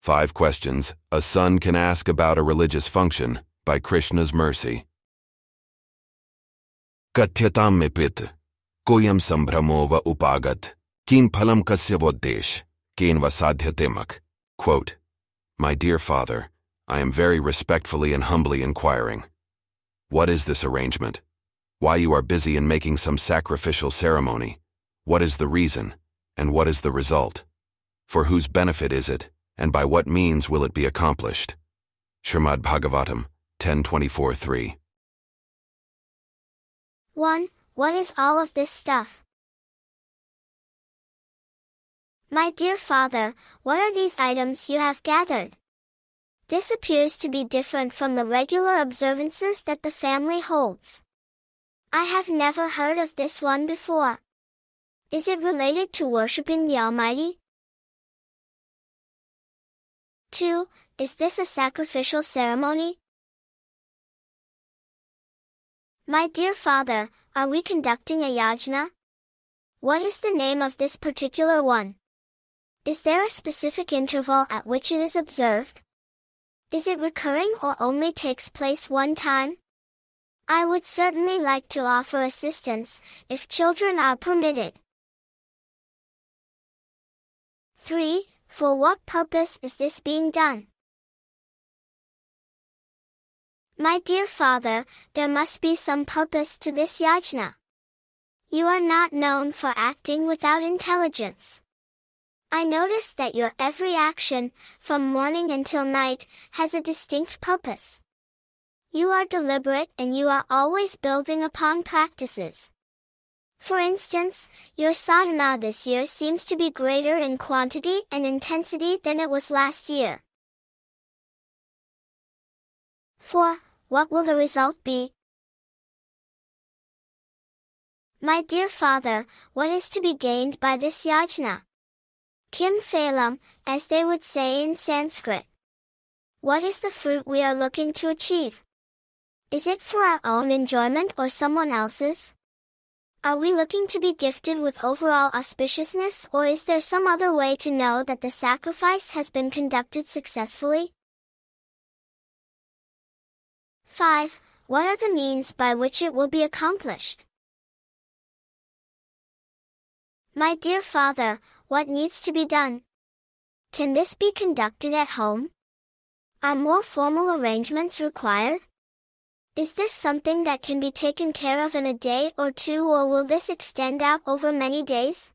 5 questions a son can ask about a religious function by Krishna's mercy. Kathyatam me pit, koyam sambhramo va upagat, kim phalam kasya voddesh, ken va sadhyatemak. Quote, My dear father, I am very respectfully and humbly inquiring. What is this arrangement? Why you are busy in making some sacrificial ceremony? What is the reason, and what is the result? For whose benefit is it, and by what means will it be accomplished? Shrimad Bhagavatam 10:24-3. 1. What is all of this stuff? My dear father, what are these items you have gathered? This appears to be different from the regular observances that the family holds. I have never heard of this one before. Is it related to worshipping the Almighty? 2. Is this a sacrificial ceremony? My dear father, are we conducting a yajna? What is the name of this particular one? Is there a specific interval at which it is observed? Is it recurring or only takes place one time? I would certainly like to offer assistance, if children are permitted. 3. For what purpose is this being done? My dear father, there must be some purpose to this yajna. You are not known for acting without intelligence. I notice that your every action, from morning until night, has a distinct purpose. You are deliberate and you are always building upon practices. For instance, your sadhana this year seems to be greater in quantity and intensity than it was last year. 4. What will the result be? My dear father, what is to be gained by this yajna? Kim phalam, as they would say in Sanskrit. What is the fruit we are looking to achieve? Is it for our own enjoyment or someone else's? Are we looking to be gifted with overall auspiciousness, or is there some other way to know that the sacrifice has been conducted successfully? 5. What are the means by which it will be accomplished? My dear father, what needs to be done? Can this be conducted at home? Are more formal arrangements required? Is this something that can be taken care of in a day or two, or will this extend out over many days?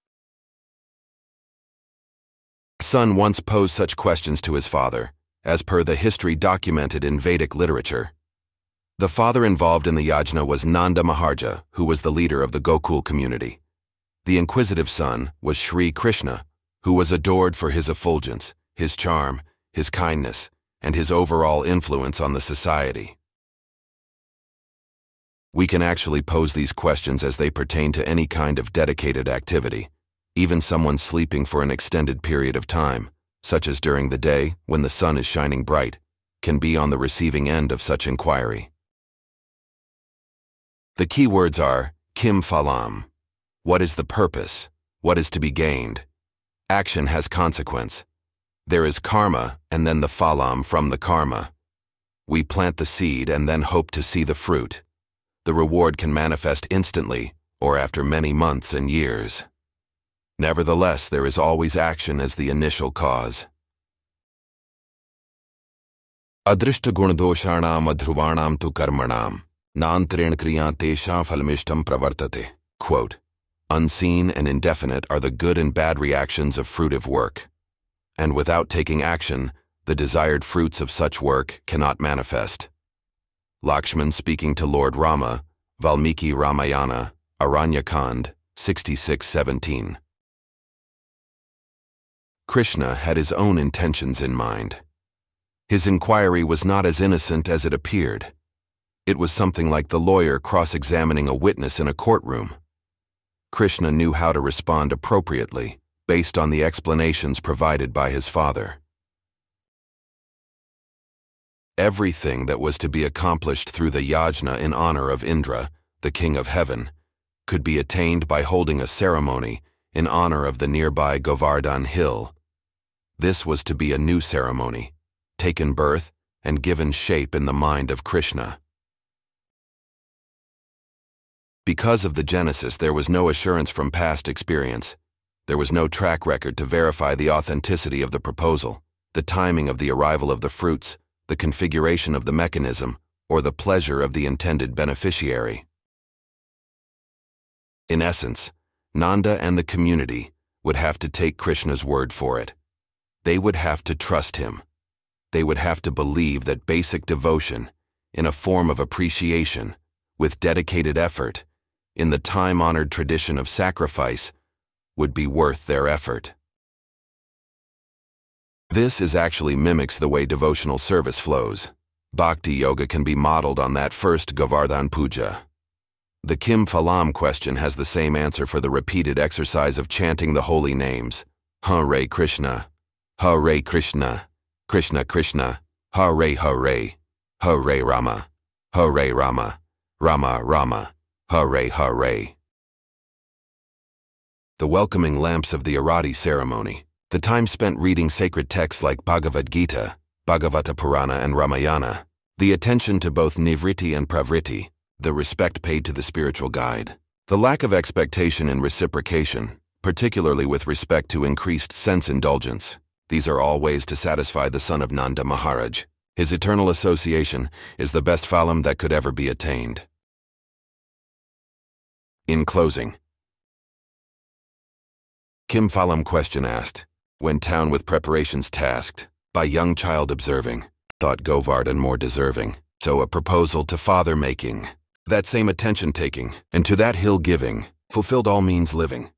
A son once posed such questions to his father, as per the history documented in Vedic literature. The father involved in the yajna was Nanda Maharja, who was the leader of the Gokul community. The inquisitive son was Sri Krishna, who was adored for his effulgence, his charm, his kindness, and his overall influence on the society. We can actually pose these questions as they pertain to any kind of dedicated activity, even someone sleeping for an extended period of time, such as during the day when the sun is shining bright, can be on the receiving end of such inquiry. The key words are kim phalam. What is the purpose? What is to be gained? Action has consequence. There is karma and then the phalam from the karma. We plant the seed and then hope to see the fruit. The reward can manifest instantly or after many months and years. Nevertheless, there is always action as the initial cause. Adrishta gunadoshanam adhruvanam tu karmanam, nantren kriya tesha phalmishtam pravartate. Quote, Unseen and indefinite are the good and bad reactions of fruitive work. And without taking action, the desired fruits of such work cannot manifest. Lakshman speaking to Lord Rama, Valmiki Ramayana, Aranyakand, 66:17. Krishna had his own intentions in mind. His inquiry was not as innocent as it appeared. It was something like the lawyer cross-examining a witness in a courtroom. Krishna knew how to respond appropriately, based on the explanations provided by his father. Everything that was to be accomplished through the yajna in honor of Indra, the king of heaven, could be attained by holding a ceremony in honor of the nearby Govardhan hill. This was to be a new ceremony, taken birth and given shape in the mind of Krishna. Because of the genesis, there was no assurance from past experience. There was no track record to verify the authenticity of the proposal, the timing of the arrival of the fruits, the configuration of the mechanism, or the pleasure of the intended beneficiary. In essence, Nanda and the community would have to take Krishna's word for it. They would have to trust him. They would have to believe that basic devotion, in a form of appreciation, with dedicated effort, in the time-honored tradition of sacrifice, would be worth their effort. This actually mimics the way devotional service flows. Bhakti yoga can be modeled on that first Govardhan Puja. The Kim Phalam question has the same answer for the repeated exercise of chanting the holy names. Hare Krishna, Hare Krishna, Krishna Krishna, Hare Hare, Hare Rama, Hare Rama, Rama Rama, Hare Hare. The welcoming lamps of the Arati ceremony, the time spent reading sacred texts like Bhagavad-gita, Bhagavata Purana and Ramayana, the attention to both Nivritti and Pravritti, the respect paid to the spiritual guide, the lack of expectation and reciprocation, particularly with respect to increased sense indulgence. These are all ways to satisfy the son of Nanda Maharaj. His eternal association is the best phalam that could ever be attained. In closing, Kim Phalam question asked, when town with preparations tasked, by young child observing, thought Govardhan more deserving, so a proposal to father making, that same attention taking, and to that hill giving, fulfilled all means living.